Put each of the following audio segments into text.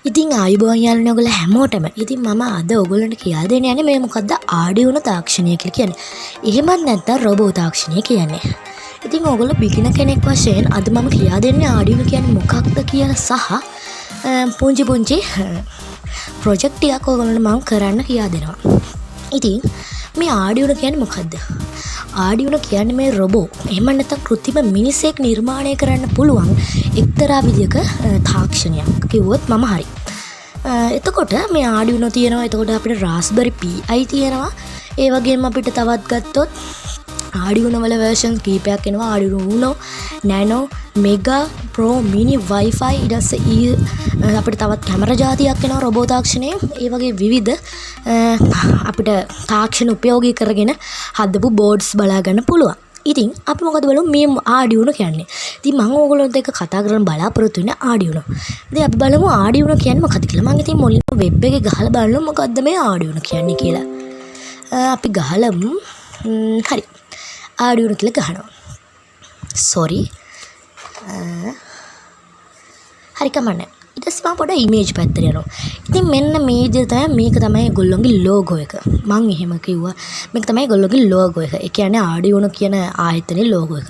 ඉතින් ආයුබෝවන් යාළුවනේ ඔයගොල්ලෝ හැමෝටම. ඉතින් මම අද ඔයගොල්ලන්ට කියලා දෙන්න යන්නේ මේ මොකද්ද Arduino තාක්ෂණය කියලා කියන්නේ. එහෙමත් නැත්නම් රොබෝ තාක්ෂණය කියන්නේ. ඉතින් ඔයගොල්ලෝ බිගිනර් කෙනෙක් වශයෙන් අද මම කියලා දෙන්නේ Arduino කියන්නේ මොකක්ද කියලා සහ පුංචි ප්‍රොජෙක්ට් ටිකක් ඔයගොල්ලන්ට මම කරන්න කියලා දෙනවා. ඉතින් මේ Arduino කියන්නේ මොකද්ද? Arduino කියන්නේ මේ රොබෝ එහෙම නැත්නම් කෘත්‍රිම මිනිසෙක් නිර්මාණය කරන්න පුළුවන් එක්තරා විදියක තාක්ෂණයක් කිව්වොත් මම හරි. එතකොට මේ Arduino තියෙනවා. එතකොට අපිට Raspberry Pi තියෙනවා. ඒ වගේම අපිට තවත් ගත්තොත් Arduino වල versions කීපයක් එනවා. Arduino Uno, Nano, Mega, Pro, Mini, Wi-Fi ඊට පස්සේ අපිට තවත් කැමරා જાතියක් එනවා රොබෝ තාක්ෂණයේ. ඒ වගේ විවිධ අපිට තාක්ෂණ උපයෝගී කරගෙන හදපු බෝඩ්ස් බලා ගන්න පුළුවන්. ඉතින් අපි මොකද බලමු මේ Arduino කියන්නේ. ඉතින් මම ඕගොල්ලොන්ට එක කතා කරන්න බලාපොරොත්තු වෙන්නේ Arduino. ඉතින් අපි බලමු Arduino කියන්නේ මොකක්ද කියලා. මම ඉතින් මුලින්ම වෙබ් එකේ ගහලා බලමු මොකද්ද මේ Arduino කියන්නේ කියලා. අපි ගහලමු. හරි. Arduino කියලා ගහනවා. sorry. හරි කමන්නේ. ඊට පස්සේ මම පොඩ්ඩක් ඉමේජ් පැත්තට යනවා. ඉතින් මෙන්න මේ විදිහට තමයි මේක තමයි ඒගොල්ලොන්ගේ ලෝගෝ එක. මම එහෙම කිව්වා. මේක තමයි ඒගොල්ලොන්ගේ ලෝගෝ එක. ඒ කියන්නේ Arduino කියන ආයතනයේ ලෝගෝ එක.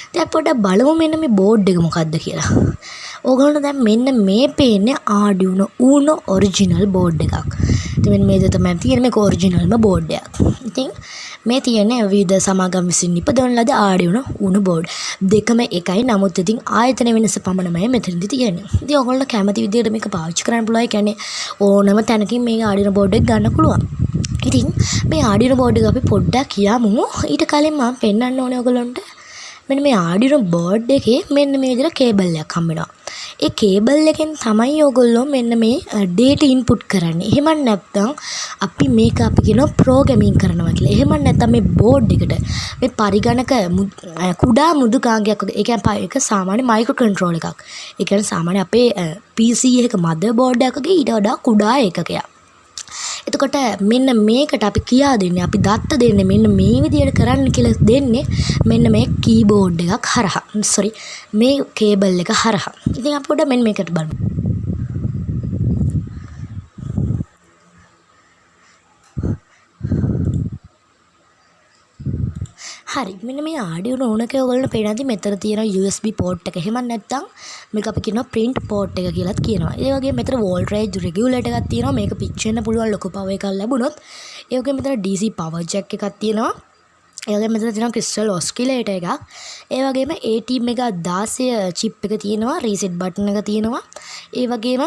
ඉතින් අපි පොඩ්ඩක් බලමු මෙන්න මේ බෝඩ් එක මොකද්ද කියලා. ඕගොල්ලෝ දැන් මෙන්න මේ පේන්නේ Arduino Uno original board එකක්. ඉතින් මෙන්න මේ විදිහට තමයි තියෙන්නේ මේක ඔරිජිනල්ම බෝඩ් එකක්. ඉතින් මේ තියෙන්නේ විවිධ සමාගම් විසින් නිපදවන ලද Arduino Uno board. දෙකම එකයි. නමුත් ඉතින් ආයතන වෙනස පමණමයි මෙතනදි තියෙන්නේ. ඉතින් ඔයගොල්ලෝ කැමති විදිහට මේක පාවිච්චි කරන්න පුළුවන්. ඒ කියන්නේ ඕනම තැනකින් මේ Arduino board එක ගන්න පුළුවන්. ඉතින් මේ Arduino board එක අපි පොඩ්ඩක් කියමු. ඊට කලින් මම පෙන්වන්න ඕනේ ඔයගොල්ලන්ට මෙන්න මේ Arduino board එකේ මෙන්න මේ විදිහට කේබල් එකක් හම්බ වෙනවා. ඒ කේබල් එකෙන් තමයි ඔයගොල්ලෝ මෙන්න මේ data input කරන්නේ. එහෙම නැත්නම් අපි මේක අපි කියනවා programming කරනවා කියලා. එහෙම නැත්නම් මේ board එකට මේ පරිගණක කුඩා මෘදුකාංගයක් වගේ. ඒ කියන්නේ ඒක සාමාන්‍ය මයික්‍රෝ කන්ට්‍රෝල් එකක්. ඒ කියන්නේ සාමාන්‍ය අපේ PC එක motherboard එකකගේ ඊට වඩා කුඩා ඒකකයක්. එතකොට මෙන්න මේකට අපි කියා දෙන්නේ අපි දත්ත දෙන්නේ මෙන්න මේ විදියට කරන්න කියලා දෙන්නේ මෙන්න මේ කීබෝඩ් එකක් හරහා. sorry මේ කේබල් එක හරහා. ඉතින් අපි පොඩ්ඩක් මෙන්න මේකට බලමු. හරි මෙන්න මේ Arduino Uno එකේ ඔයගොල්ලෝ පේනවාද මෙතන තියෙන USB port එක. එහෙම නැත්නම් මේක අපි කියනවා print port එක කියලාත් කියනවා. ඒ වගේම මෙතන voltage regulator එකක් තියෙනවා. මේක pitch වෙන්න පුළුවන් ලොකු power එකක් ලැබුණොත්. ඒ වගේම මෙතන DC power jack එකක් තියෙනවා. ඒ වගේම මෙතන තියෙනවා crystal oscillator එකක්. ඒ වගේම ATmega 16 chip එක තියෙනවා. reset button එක තියෙනවා. ඒ වගේම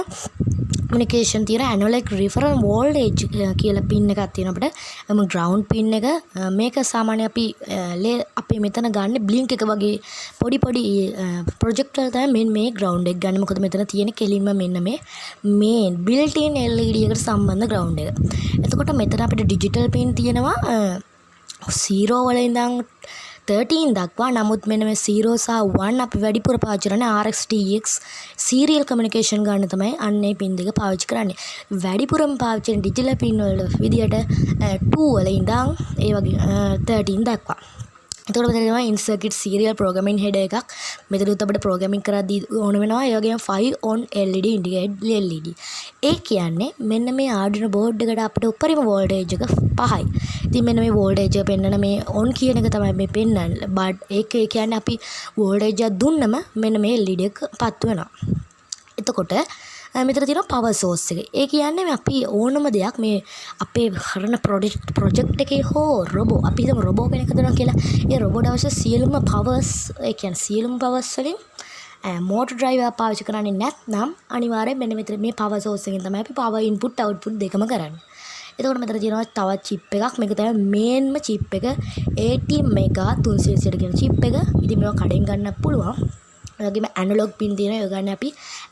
communication තියෙන analog reference voltage කියලා pin එකක් තියෙනවා අපිට. එම ground pin එක මේක සාමාන්‍ය අපි මෙතන ගන්න blink එක වගේ පොඩි projector තමයි මේ ground එක ගන්න. මොකද මෙතන තියෙන කෙලින්ම මෙන්න මේ main built in LED එකට සම්බන්ධ ground එක. එතකොට මෙතන අපිට digital pin තියෙනවා 0 වල ඉඳන් 13 දක්වා. නමුත් මෙන්න මේ 0 සහ 1 අපි වැඩිපුර පාවිච්චි කරන්නේ RxTx serial communication ගන්න තමයි අන්නේ පින් දෙක පාවිච්චි කරන්නේ. වැඩිපුරම පාවිච්චි කරන digital pin වල විදියට 2 වල ඉඳන් ඒ වගේ 13 දක්වා. එතකොට මෙතන තියෙනවා in circuit serial programming header එකක්. මෙතනත් අපිට programming කරද්දී ඕන වෙනවා. ඒ වගේම 5 on LED indicate LED. ඒ කියන්නේ මෙන්න මේ Arduino board එකට අපිට උපරිම voltage එක 5යි. ඉතින් මෙන්න මේ voltage එක පෙන්වන මේ on කියන එක තමයි මේ පෙන්වන්නේ. but ඒක කියන්නේ අපි voltage එක දුන්නම මෙන්න මේ LED එක පත් වෙනවා. එතකොට මෙතන තියෙනවා power source එක. ඒ කියන්නේ අපි ඕනම දෙයක් මේ අපේ කරන project එකේ හෝ robot අපි හිතමු robot කෙනෙක් හදනවා කියලා. ඒ robot අවශ්‍ය සියලුම powers ඒ කියන්නේ සියලුම powers වලින් motor driver පාවිච්චි කරන්නේ නැත්නම් අනිවාර්යයෙන් මෙන්න මෙතන මේ power source එකෙන් තමයි අපි power input output දෙකම කරන්නේ. එතකොට මෙතන තියෙනවා තවත් chip එකක්. මේක තමයි mainම chip එක ATmega 320 කියන chip එක. ඉතින් මේවා කඩෙන් ගන්න පුළුවන්. ඒ වගේම ඇනලොග් පින් තියෙනවා. ඒ ගන්න අපි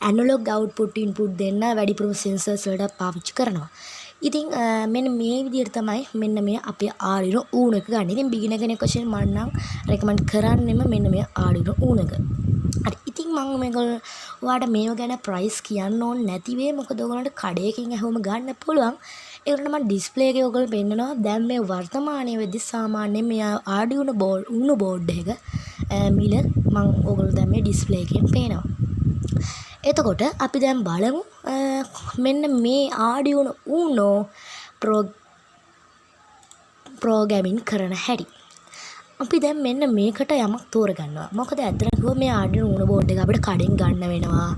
ඇනලොග් අවුට්පුට් ඉන්පුට් දෙන්න වැඩිපුරම සෙන්සර්ස් වලට පාවිච්චි කරනවා. ඉතින් මෙන්න මේ විදිහට තමයි මෙන්න මේ අපේ Arduino Uno එක ගන්න. ඉතින් බිගිනර් කෙනෙක් වශයෙන් මම නම් රෙකමන්ඩ් කරන්නෙම මෙන්න මේ Arduino Uno එක. හරි ඉතින් මම මේගොල්ලෝ ඔයාලට මේව ගැන ප්‍රයිස් කියන්න ඕනේ නැති වෙයි. මොකද ඔයගොල්ලන්ට කඩේකින් ඇහුවම ගන්න පුළුවන්. ඒකට මම ඩිස්ප්ලේ එකේ ඔයගොල්ලෝ පෙන්නනවා. දැන් මේ වර්තමානයේ වෙද්දී සාමාන්‍යයෙන් මේ Arduino Uno board එක මිල මම ඔයගොල්ලෝ දැන් මේ ඩිස්ප්ලේ එකෙන් පේනවා. එතකොට අපි දැන් බලමු මෙන්න මේ Arduino Uno ප්‍රෝග්‍රෑමින් කරන හැටි. අපි දැන් මෙන්න මේකට යමක් තෝරගන්නවා. මොකද ඇත්තට කිව්වොත් මේ Arduino Uno board එක අපිට කඩෙන් ගන්න වෙනවා.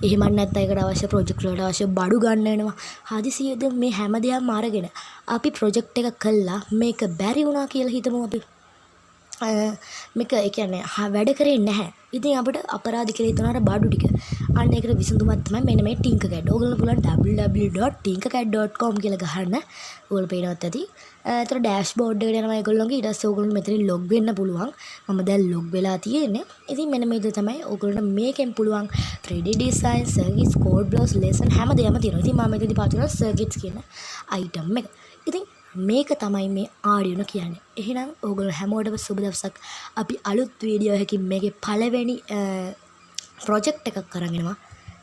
එහෙම නැත්නම් ඒකට අවශ්‍ය ප්‍රොජෙක්ට් වලට අවශ්‍ය බඩු ගන්න වෙනවා. හදිසියෙද මේ හැම දෙයක්ම අරගෙන අපි ප්‍රොජෙක්ට් එක කළා මේක බැරි වුණා කියලා හිතමු අපි. මේක ඒ කියන්නේ වැඩ කරේ නැහැ. ඉතින් අපිට අපරාධ කියලා හිතනවා බඩු ටික. අන්න ඒකට විසඳුමක් තමයි මෙන්න මේ Tinkercad. ඕගොල්ලෝ පුළුවන් www.tinkercad.com කියලා ගහන්න. ඕගොල්ලෝ පේනවත් ඇති. ඒතර ඩෑෂ්බෝඩ් එකට යනවා ඒගොල්ලෝගේ. ඊට පස්සේ ඕගොල්ලෝ මෙතනින් ලොග් වෙන්න පුළුවන්. මම දැන් ලොග් වෙලා තියෙන්නේ. ඉතින් මෙන්න මේක තමයි ඕගොල්ලන්ට මේකෙන් පුළුවන් 3D design, circuits, code blocks, lesson හැම දෙයක්ම තියෙනවා. ඉතින් මම මෙතනදී පාවිච්චි කරන circuits කියන item එක. ඉතින් මේක තමයි මේ Arduino කියන්නේ. එහෙනම් ඕගොල්ලෝ හැමෝටම සුබ දවසක්. අපි අලුත් වීඩියෝ එකකින් මේකේ පළවෙනි ප්‍රොජෙක්ට් එකක් කරන් එනවා.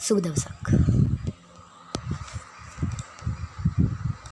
සුබ දවසක්.